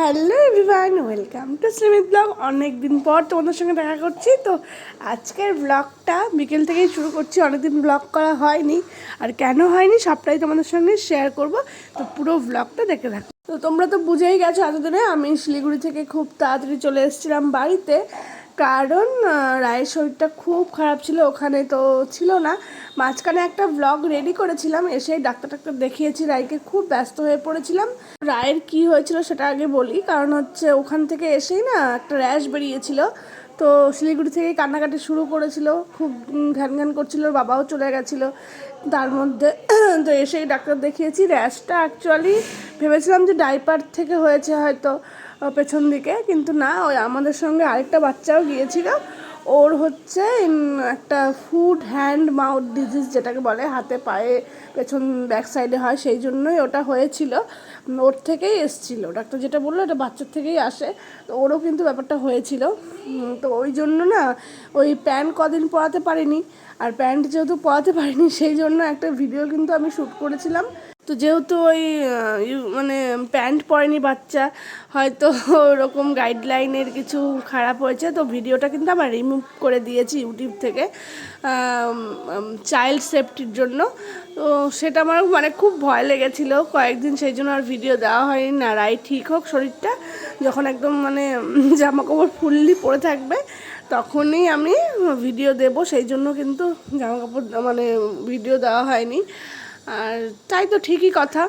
Hello everyone, welcome to স্লিমিত blog. অনেক দিন পর তোমাদের সঙ্গে দেখা করছি। তো আজকের ব্লগটা বিকেল থেকেই শুরু করছি। অনেকদিন ব্লগ করা হয়নি, আর কেন হয়নি সবটাই তোমাদের সঙ্গে শেয়ার করব। তো পুরো ব্লগটা দেখে থাকো। তো তোমরা তো বুঝেই গেছো এতদিনে আমি শিলিগুড়ি থেকে খুব তাড়াতাড়ি চলে এসেছিলাম বাড়িতে, কারণ রায়ের শরীরটা খুব খারাপ ছিল, ওখানে তো ছিল না। মাঝখানে একটা ব্লগ রেডি করেছিলাম, এসে ডাক্তার দেখিয়েছি, রায়কে খুব ব্যস্ত হয়ে পড়েছিলাম। রায়ের কি হয়েছিল সেটা আগে বলি, কারণ হচ্ছে ওখান থেকে এসেই না একটা র্যাশ বেরিয়েছিল। তো শিলিগুড়ি থেকে কান্নাকাটি শুরু করেছিল, খুব ঘ্যান ঘ্যান করছিল, বাবাও চলে গেছিলো তার মধ্যে। তো এসেই ডাক্তার দেখিয়েছি। র্যাশটা অ্যাকচুয়ালি ভেবেছিলাম যে ডাইপার থেকে হয়েছে হয়তো পেছন দিকে, কিন্তু না, ওই আমাদের সঙ্গে আরেকটা বাচ্চাও গিয়েছিল, ওর হচ্ছে একটা ফুট হ্যান্ড মাউথ ডিজিজ যেটাকে বলে, হাতে পায়ে পেছন ব্যাক সাইডে হয়, সেই জন্যই ওটা হয়েছিল। ওর থেকেই এসছিল, ডাক্তার যেটা বললো এটা বাচ্চার থেকেই আসে। তো ওরও কিন্তু ব্যাপারটা হয়েছিল। তো ওই জন্য না ওই প্যান্ট কদিন পরাতে পারিনি, আর প্যান্ট যেহেতু পরাতে পারিনি সেই জন্য একটা ভিডিও কিন্তু আমি শ্যুট করেছিলাম। তো যেহেতু ওই মানে প্যান্ট পরেনি বাচ্চা, হয়তো ওরকম গাইডলাইনের কিছু খারাপ হয়েছে, তো ভিডিওটা কিন্তু আমার রিমুভ করে দিয়েছি ইউটিউব থেকে চাইল্ড সেফটির জন্য। তো সেটা আমার মানে খুব ভয় লেগেছিল কয়েকদিন, সেই জন্য আর ভিডিও দেওয়া হয়নি। না, রাই ঠিক হোক শরীরটা, যখন একদম মানে জামা কাপড় ফুললি পরে থাকবে তখনই আমি ভিডিও দেব, সেই জন্য কিন্তু জামা কাপড় মানে ভিডিও দেওয়া হয়নি। আর তাই তো ঠিকই কথা,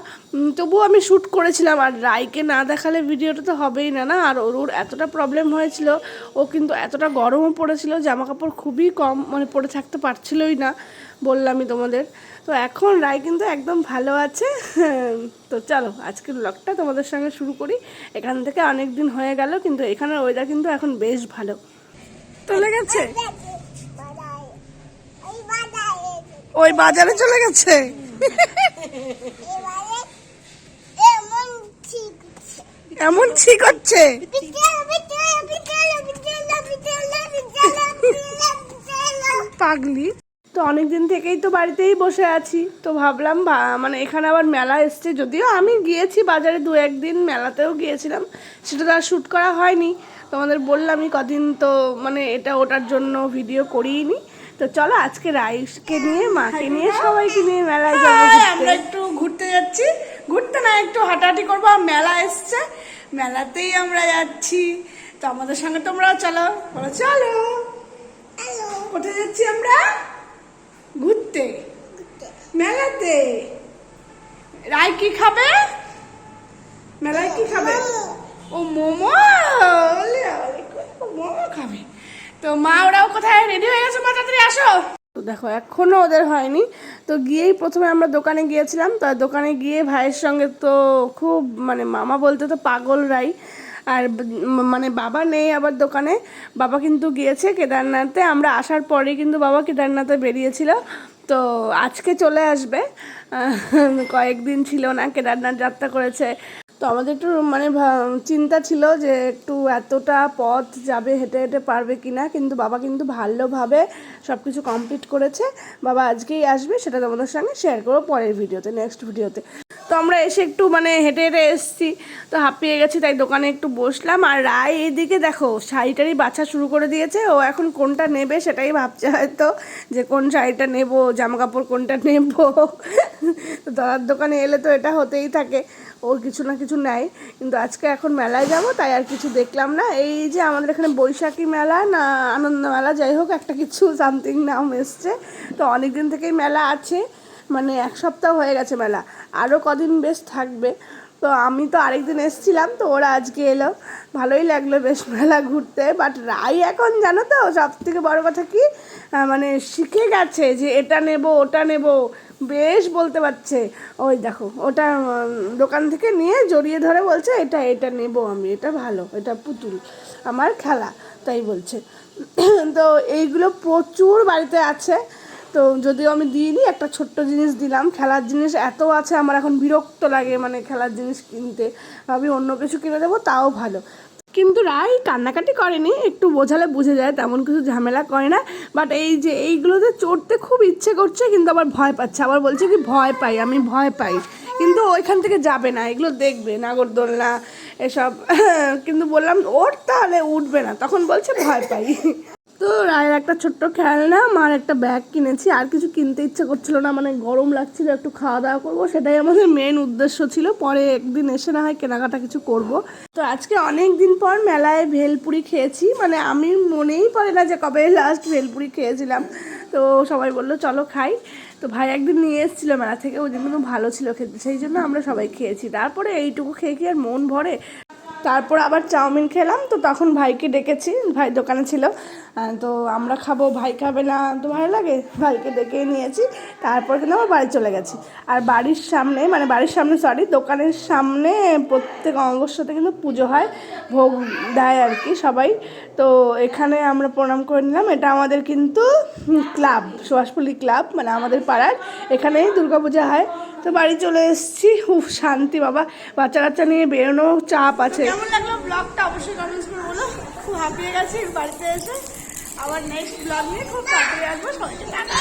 তবুও আমি শ্যুট করেছিলাম। আর রাইকে না দেখালে ভিডিওটা তো হবেই না। আর ওর এতটা প্রবলেম হয়েছিল, ও কিন্তু এতটা গরমও পড়েছিল, জামা কাপড় খুবই কম মানে পরে থাকতে পারছিলই না, বললামই তোমাদের। তো এখন রাই কিন্তু একদম ভালো আছে। তো চলো আজকের ব্লগটা তোমাদের সঙ্গে শুরু করি। এখান থেকে অনেক দিন হয়ে গেল, কিন্তু এখানের ওয়েদার কিন্তু এখন বেশ ভালো। চলে গেছে, ওই বাজারে চলে গেছে। এমন ঠিক হচ্ছে, পাগলি। তো অনেক দিন থেকেই তো বাড়িতেই বসে আছি, তো ভাবলাম মানে এখানে আবার মেলা এসছে, যদিও আমি গিয়েছি বাজারে 2-1 দিন, মেলাতেও গিয়েছিলাম, সেটা তো আর শ্যুট করা হয়নি। তোমাদের বললামই কদিন তো মানে এটা ওটার জন্য ভিডিও করিনি। তো চলো আজকে রাইসকে নিয়ে, মাকে নিয়ে, সবাইকে নিয়ে মেলায় যাবো। আমরা একটু ঘুরতে যাচ্ছি, ঘুরতে না একটু হাঁটাহাঁটি করবো, মেলা এসছে, মেলাতেই আমরা যাচ্ছি। তো আমাদের সঙ্গে তোমরাও চলো, বলো চলো। কোথায় যাচ্ছি আমরা? ঘুরতে, মেলাতে। রাই কি খাবে মেলায়? কি খাবে ও? মোমো। মোমো খাবে। তো মা ওরাও কোথায় রেডি হয়ে গেছে, মা তাড়াতাড়ি আসো। তো দেখো এখনো ওদের হয়নি। তো গিয়েই প্রথমে আমরা দোকানে গিয়েছিলাম, তো দোকানে গিয়ে ভাইয়ের সঙ্গে তো খুব মানে মামা বলতে তো পাগল রাই। আর মানে বাবা নেই আবার দোকানে, বাবা কিন্তু গিয়েছে কেদারনাথে। আমরা আসার পরেই কিন্তু বাবা কেদারনাথে বেরিয়েছিল, তো আজকে চলে আসবে। কয়েকদিন ছিল না, কেদারনাথ যাত্রা করেছে। তো আমাদের একটু মানে চিন্তা ছিল যে একটু এতটা পথ যাবে, হেঁটে হেঁটে পারবে কি না, কিন্তু বাবা কিন্তু ভালোভাবে সব কিছু কমপ্লিট করেছে। বাবা আজকেই আসবে, সেটা তোমাদের সঙ্গে শেয়ার করবো পরের ভিডিওতে, নেক্সট ভিডিওতে। তো আমরা এসে একটু মানে হেঁটে হেঁটে এসেছি, তো হাঁপিয়ে গেছি, তাই দোকানে একটু বসলাম। আর রায় এইদিকে দেখো শাড়িটারই বাছা শুরু করে দিয়েছে, ও এখন কোনটা নেবে সেটাই ভাবছে হয়তো, যে কোন শাড়িটা নেব, জামা কাপড় কোনটা নেব। তো দাদার দোকানে এলে তো এটা হতেই থাকে, ওর কিছু না কিছু নেয়। কিন্তু আজকে এখন মেলায় যাব, তাই আর কিছু দেখলাম না। এই যে আমাদের এখানে বৈশাখী মেলা না আনন্দ মেলা, যাই হোক একটা কিছু সামথিং নাম এসছে। তো অনেক দিন থেকেই মেলা আছে, মানে 1 সপ্তাহ হয়ে গেছে মেলা, আরও কদিন বেশ থাকবে। তো আমি তো আরেকদিন এসেছিলাম, তো ওরা আজকে এলো, ভালোই লাগলো বেশ মেলা ঘুরতে। বাট রাই এখন জানো তো সব থেকে বড়ো কথা কি, মানে শিখে গেছে যে এটা নেব ওটা নেব, বেশ বলতে পারছে। ওই দেখো ওটা দোকান থেকে নিয়ে জড়িয়ে ধরে বলছে এটা এটা নেব আমি, এটা ভালো, এটা পুতুল আমার খেলা, তাই বলছে। তো এইগুলো প্রচুর বাড়িতে আছে। তো যদিও আমি দিইনি, একটা ছোট্ট জিনিস দিলাম, খেলার জিনিস এত আছে আমার এখন বিরক্ত লাগে মানে খেলার জিনিস কিনতে, ভাবি অন্য কিছু কিনে দেবো তাও ভালো। কিন্তু রাই কান্নাকাটি করেনি, একটু বোঝালে বুঝে যায়, তেমন কিছু ঝামেলা করে না। বাট এই যে এইগুলোতে চড়তে খুব ইচ্ছে করছে, কিন্তু আবার ভয় পাচ্ছে, আবার বলছে কি ভয় পাই, আমি ভয় পাই, কিন্তু ওইখান থেকে যাবে না, এগুলো দেখবে নাগরদোলনা, এসব। কিন্তু বললাম ওর, তাহলে উঠবে না, তখন বলছে ভয় পাই। তো রায়ের একটা ছোট্ট খেলনা, মার একটা ব্যাগ কিনেছি, আর কিছু কিনতে ইচ্ছে করছিল না, মানে গরম লাগছিল, একটু খাওয়া দাওয়া করবো, সেটাই আমাদের মেন উদ্দেশ্য ছিল। পরে একদিন এসে না হয় কেনাকাটা কিছু করব। তো আজকে অনেক দিন পর মেলায় ভেলপুরি খেয়েছি, মানে আমি মনেই পড়ে না যে কবে লাস্ট ভেলপুরি খেয়েছিলাম। তো সবাই বললো চলো খাই। তো ভাই একদিন নিয়ে এসেছিলো মেলা থেকে, ওই দিন কিন্তু ভালো ছিল খেতে, সেই জন্য আমরা সবাই খেয়েছি। তারপরে এইটুকু খেয়ে কি আর মন ভরে? তারপর আবার চাউমিন খেলাম, তো তখন ভাইকে ডেকেছি, ভাই দোকানে ছিল। তো আমরা খাবো, ভাই খাবে না তো ভালো লাগে, ভাইকে ডেকে নিয়েছি। তারপর কিন্তু আমার বাড়ি চলে গেছি। আর বাড়ির সামনে, মানে বাড়ির সামনে সরি, দোকানের সামনে প্রত্যেক অমাবস্যাতে কিন্তু পুজো হয়, ভোগ দেয় আর কি সবাই। তো এখানে আমরা প্রণাম করে নিলাম। এটা আমাদের কিন্তু ক্লাব, সুভাষপল্লী ক্লাব, মানে আমাদের পাড়ার, এখানেই দুর্গাপূজা হয়। তো বাড়ি চলে এসেছি, খুব শান্তি বাবা। বাচ্চা কাচ্চা নিয়ে বেরোনো চাপ আছে। কেমন লাগলো ব্লগটা অবশ্যই কমেন্টস করে বলো। খুব হাঁপিয়ে গেছি বাড়িতে এসে। আবার নেক্সট ব্লগ নিয়ে খুব তাড়াতাড়ি আসবো। সবাইকে টাটা।